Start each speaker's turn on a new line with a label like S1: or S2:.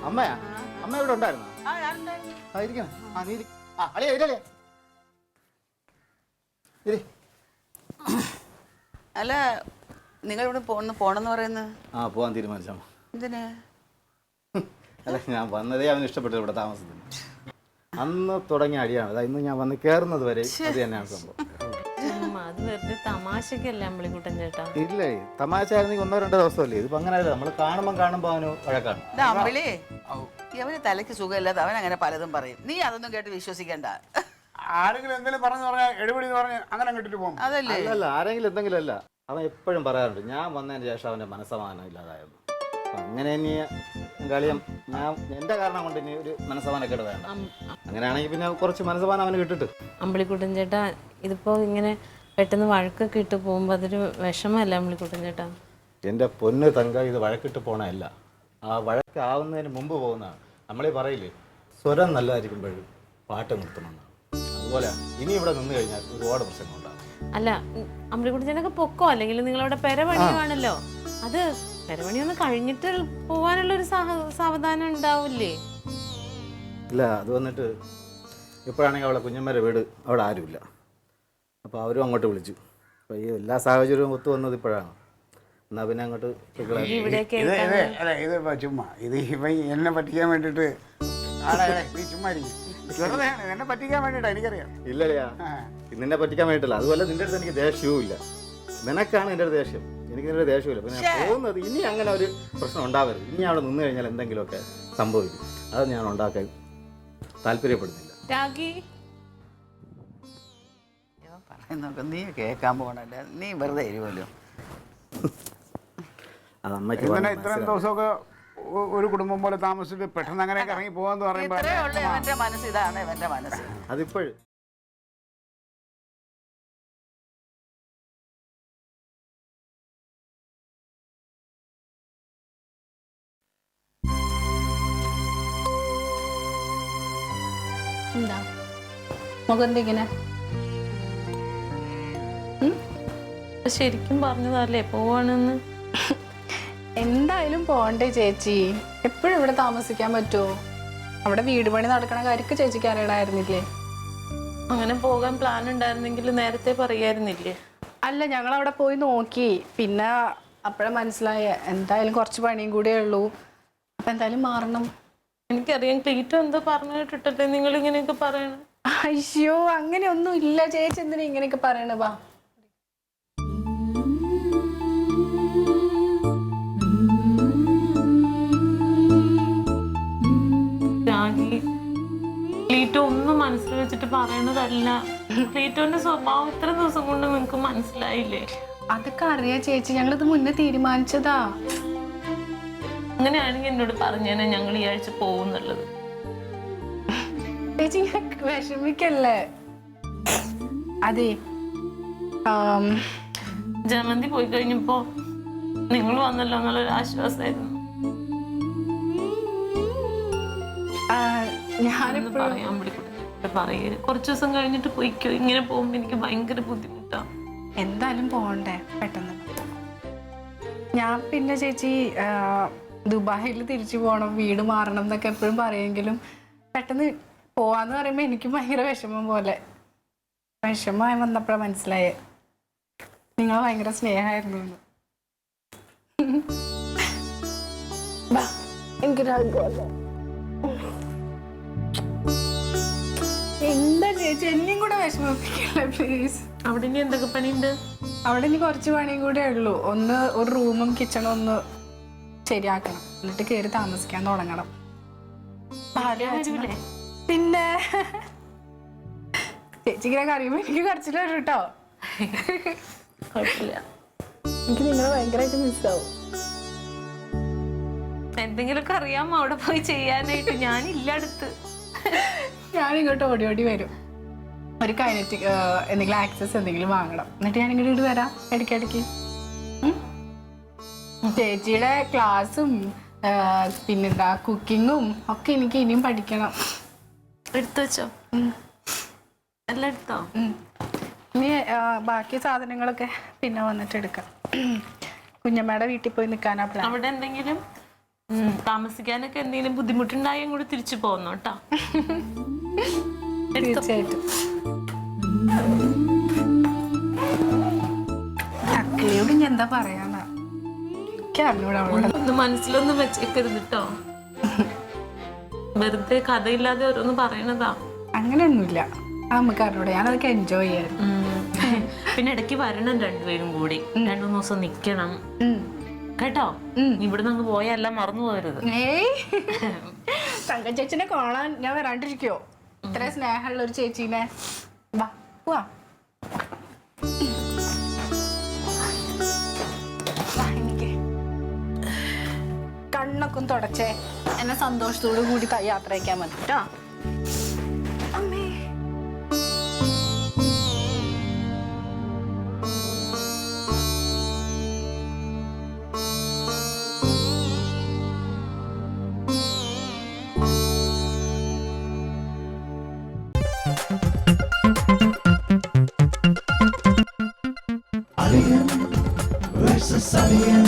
S1: അമ്മയാ? അമ്മ ഇവിടെ ഉണ്ടായിരുന്നോ? ഇരിക്കണം. അളിയാ ഇരല്ലേ?
S2: അല്ല, നിങ്ങൾ ഇവിടെ പോണെന്ന് പറയുന്നത്?
S1: പോവാൻ തീരുമാനിച്ചോ?
S2: എന്തിനാ?
S1: അല്ല, ഞാൻ വന്നതേ അവന് ഇഷ്ടപ്പെട്ടു ഇവിടെ താമസത്തിന്. അന്ന് തുടങ്ങിയ അടിയാണ്. അതായത് ഇന്ന് ഞാൻ വന്ന് കയറുന്നത് വരെ അത് തന്നെയാണ് സംഭവം.
S3: അത് വെറുതെ തമാശക്കല്ലേ അമ്പിളിക്കുട്ടൻ ചേട്ടാ?
S1: ഇല്ലേ, തമാശ ആയിരുന്നെങ്കിൽ 1-2 ദിവസമല്ലേ. ഇതിപ്പോ അങ്ങനെയല്ല, നമ്മൾ കാണുമ്പോ അവന് വഴക്കാണ്.
S2: അമ്പിളി, അവന് തലയ്ക്ക് സുഖമില്ലാതെ അവൻ അങ്ങനെ പലതും പറയും. നീ അതൊന്നും കേട്ട് വിശ്വസിക്കണ്ട.
S4: ആരെങ്കിലും എന്തെങ്കിലും പറഞ്ഞാൽ എടുപടി പറഞ്ഞ് അങ്ങനെ കേട്ടിട്ട് പോകും.
S2: അതല്ലേ?
S1: അല്ല, ആരെങ്കിലും എന്തെങ്കിലും അല്ല. അവൻ എപ്പോഴും പറയാറുണ്ട് ഞാൻ വന്നതിന് ശേഷം അവന്റെ മനസ്സമാധാനം ഇല്ലാതായത്. അങ്ങനെ ഇനി കളിയം ഞാൻ എന്റെ കാരണം കൊണ്ട് ഇനി ഒരു മനസ്സമാനക്കേട് വേണ്ട. അങ്ങനെയാണെങ്കിൽ പിന്നെ കുറച്ച് മനസ്സമാനം അവന് കിട്ടിട്ട്.
S3: അമ്പിളിക്കുട്ടൻ ചേട്ടാ, ഇതിപ്പോ ഇങ്ങനെ പെട്ടെന്ന് വഴക്കൊക്കെ ഇട്ട് പോകുമ്പോ അതൊരു വിഷമല്ല അമ്പിളിക്കുട്ടൻ ചേട്ടാ?
S1: എന്റെ പൊന്ന് തങ്ക, ഇത് വഴക്കിട്ട് പോണല്ല. ആ വഴക്കാവുന്നതിന് മുമ്പ് പോകുന്നതാണ്. നമ്മളീ പറയില്ലേ, സ്വരം നല്ലതായിരിക്കുമ്പോഴും പാട്ട് നിർത്തണമെന്നാണ്. അതുപോലെ ഇനി ഇവിടെ നിന്ന് കഴിഞ്ഞാൽ ഒരുപാട് പ്രശ്നങ്ങളുണ്ടാകും.
S3: അല്ല, അമ്പിളിക്കുട്ടൻ ചേട്ടനൊക്കെ പൊക്കോ, അല്ലെങ്കിൽ നിങ്ങളവിടെ പെരപണിയാണല്ലോ. അത് പെരപണി ഒന്ന് കഴിഞ്ഞിട്ട് പോവാനുള്ളൊരു സാവധാനം ഉണ്ടാവില്ലേ?
S1: ഇല്ല, അത് വന്നിട്ട് ഇപ്പോഴാണെങ്കിൽ അവളെ കുഞ്ഞമ്മേരെ വീട് അവിടെ ആരുമില്ല. അപ്പോൾ അവരും അങ്ങോട്ട് വിളിച്ചു. അപ്പോൾ ഈ എല്ലാ സാഹചര്യവും ഒത്തു വന്നത് ഇപ്പോഴാണ്. എന്നാൽ പിന്നെ അങ്ങോട്ട്
S4: ഇത് ചുമ്മാ ഇവൻ എന്നെ പറ്റിക്കാൻ വേണ്ടിട്ട് നീ ചുമ്മാ വെറുതെ എന്നെ പറ്റിക്കാൻ വേണ്ടിട്ടാ, എനിക്കറിയാം.
S1: ഇല്ലല്ലയാ, നിന്നെ പറ്റിക്കാൻ വേണ്ടിയിട്ടില്ല. അതുപോലെ നിന്റെ അടുത്ത് എനിക്ക് ദേഷ്യവും ഇല്ല. നിനക്കാണ് എൻ്റെ അടുത്ത് ദേഷ്യം, എനിക്ക് നിന്റെ ദേഷ്യമില്ല. പിന്നെ പോകുന്നത് ഇനി അങ്ങനെ ഒരു പ്രശ്നം ഉണ്ടാവരുത്. ഇനി അവിടെ നിന്ന് കഴിഞ്ഞാൽ എന്തെങ്കിലുമൊക്കെ സംഭവിക്കും. അത് ഞാൻ ഉണ്ടാക്കാൻ താല്പര്യപ്പെടുന്നില്ല.
S2: നീ കേൾക്കാൻ പോകണല്ലേ, നീ വെറുതെ എരിവല്ലോ.
S1: അത് അമ്മയ്ക്ക്
S4: ഇത്രയും ദിവസമൊക്കെ ഒരു കുടുംബം പോലെ താമസിച്ചിട്ട് പെട്ടെന്ന് അങ്ങനെയൊക്കെ ഇറങ്ങി പോകാന്ന് പറയുമ്പോൾ
S2: എവന്റെ മനസ്സ് ഇതാണ്. എവന്റെ മനസ്സ്
S1: അതിപ്പോഴും
S5: എന്താ മുഖം ഇങ്ങനെ?
S3: ശരിക്കും പറഞ്ഞതല്ലേ പോവാണെന്ന്?
S5: എന്തായാലും പോണ്ടേ ചേച്ചി? എപ്പോഴും ഇവിടെ താമസിക്കാൻ പറ്റുമോ? അവിടെ വീട് പണി നടക്കണ കാര്യക്ക് ചേച്ചിക്ക് അറിയണമായിരുന്നില്ലേ?
S3: അങ്ങനെ പോകാൻ പ്ലാൻ ഉണ്ടായിരുന്നെങ്കിൽ നേരത്തെ പറയായിരുന്നില്ലേ?
S5: അല്ല, ഞങ്ങൾ അവിടെ പോയി നോക്കി. പിന്നെ അപ്പോഴേ മനസ്സിലായ എന്തായാലും കുറച്ച് പണിയും കൂടിയേ ഉള്ളൂ. അപ്പൊ എന്തായാലും മാറണം.
S3: എനിക്കറിയാം, ക്ലീറ്റോ എന്താ പറഞ്ഞു കേട്ടിട്ടല്ലേ നിങ്ങൾ ഇങ്ങനെയൊക്കെ പറയണേ?
S5: അയ്യോ, അങ്ങനെയൊന്നും ഇല്ല ചേച്ചി. എന്തിനാ ഇങ്ങനെയൊക്കെ പറയണേ? വാ.
S3: ക്ലീറ്റോ ഒന്നും മനസ്സിൽ വെച്ചിട്ട് പറയണതല്ല. ക്ലീറ്റോന്റെ സ്വഭാവം ഇത്ര ദിവസം കൊണ്ട് നിങ്ങക്ക് മനസ്സിലായില്ലേ?
S5: അതൊക്കെ അറിയാം ചേച്ചി, ഞങ്ങളിത് മുന്നേ തീരുമാനിച്ചതാ.
S3: അങ്ങനെയാണെങ്കിൽ എന്നോട് പറഞ്ഞേനെ ഞങ്ങൾ ഈ ആഴ്ച പോകുന്നുള്ളത്.
S5: ചേച്ചി വിഷമിക്കല്ലേ? അതെ,
S3: ജമന്തി പോയി കഴിഞ്ഞപ്പോ നിങ്ങൾ വന്നല്ലോ എന്നുള്ളൊരു ആശ്വാസമായിരുന്നു.
S5: ഞാനിപ്പോ
S3: പറയരുത്, കുറച്ചു ദിവസം കഴിഞ്ഞിട്ട് പോയിക്കോ. ഇങ്ങനെ പോകുമ്പോ എനിക്ക് ഭയങ്കര ബുദ്ധിമുട്ടാണ്.
S5: എന്തായാലും പോണ്ടേ പെട്ടെന്ന്. ഞാൻ പിന്നെ ചേച്ചി ദുബായിൽ തിരിച്ചു പോകണം, വീട് മാറണം എന്നൊക്കെ എപ്പോഴും പറയുമെങ്കിലും പെട്ടെന്ന് പോവാന്ന് പറയുമ്പോ എനിക്ക് ഭയങ്കര വിഷമം പോലെ. വിഷമമായി വന്നപ്പോഴാണ് മനസ്സിലായേ നിങ്ങൾ ഭയങ്കര സ്നേഹമായിരുന്നു. എന്താ ചേച്ചി എന്നെയും കൂടെ വിഷമിപ്പിക്കല്ലേ പ്ലീസ്?
S3: അവിടെ ഇനി എന്തൊക്കെ പണിയുണ്ട്?
S5: അവിടെ ഇനി കുറച്ച് പണിയും കൂടെ ഉള്ളൂ. ഒരു റൂമും കിച്ചണും ഒന്ന് ശരിയാക്കണം, എന്നിട്ട് കയറി താമസിക്കാൻ തുടങ്ങണം. പിന്നെ ചേച്ചി ഇങ്ങനെ അറിയുമ്പോ എനിക്ക് കരച്ചിൽ വരും കേട്ടോ.
S3: കുഴപ്പമില്ല,
S5: എനിക്ക് നിങ്ങളെ ഭയങ്കരമായിട്ട് മിസ്സാവും.
S3: എന്തെങ്കിലുമൊക്കെ അറിയാമോ അവിടെ പോയി ചെയ്യാനായിട്ട്? ഞാനില്ല അടുത്ത്.
S5: ഞാനിങ്ങോട്ട് ഓടി ഓടി വരും. ഒരു കൈനറ്റിക് എന്തെങ്കിലും ആക്സസ് എന്തെങ്കിലും വാങ്ങണം, എന്നിട്ട് ഞാൻ ഇങ്ങോട്ട് വരാം ഇടയ്ക്കിടയ്ക്ക്. ചേച്ചിയുടെ ക്ലാസ്സും പിന്നെന്താ കുക്കിങ്ങും ഒക്കെ എനിക്ക് ഇനിയും പഠിക്കണം.
S3: എടുത്തു വെച്ചോ? എല്ലാം എടുത്തോ?
S5: ഇനി ബാക്കി സാധനങ്ങളൊക്കെ പിന്നെ വന്നിട്ട് എടുക്കാം. കുഞ്ഞമ്മയുടെ വീട്ടിൽ പോയി നിൽക്കാനാ പ്ലാൻ.
S3: അവിടെ എന്തെങ്കിലും താമസിക്കാനൊക്കെ എന്തെങ്കിലും ബുദ്ധിമുട്ടുണ്ടായി കൂടി തിരിച്ചു പോകുന്നു കേട്ടോ.
S5: തീർച്ചയായിട്ടും. അക്കളിയോട് ഞാൻ എന്താ പറയാനാ, എനിക്ക് അറിഞ്ഞൂടാ അവളോട്.
S3: ഒന്ന് മനസ്സിലൊന്നും വെച്ചേക്കരുത് കേട്ടോ. വെറുതെ കഥയില്ലാതെ ഓരോന്ന് പറയണതാ.
S5: അങ്ങനെയൊന്നുമില്ല, നമുക്ക് അറിഞ്ഞൂടാ, ഞാനതൊക്കെ എൻജോയ് ചെയ്യാറ്.
S3: പിന്നെ ഇടയ്ക്ക് വരണം രണ്ടുപേരും കൂടി, 2-3 ദിവസം നിക്കണം കേട്ടോ. ഇവിടുന്ന് അങ്ങ് പോയെല്ലാം മറന്നു പോകരുത്.
S5: ഏയ് തങ്ക ചേച്ചിനെ കാണാൻ ഞാൻ വരാണ്ടിരിക്കോ? ഇത്ര സ്നേഹമുള്ള ഒരു ചേച്ചീനെ. വാ പോവാ. കണ്ണൊക്കെ ഒന്ന് തുടച്ചേ, എന്നെ സന്തോഷത്തോടു കൂടി യാത്ര അയക്കാൻ മതി കേട്ടോ. അമ്മേ
S6: Alien versus Alien.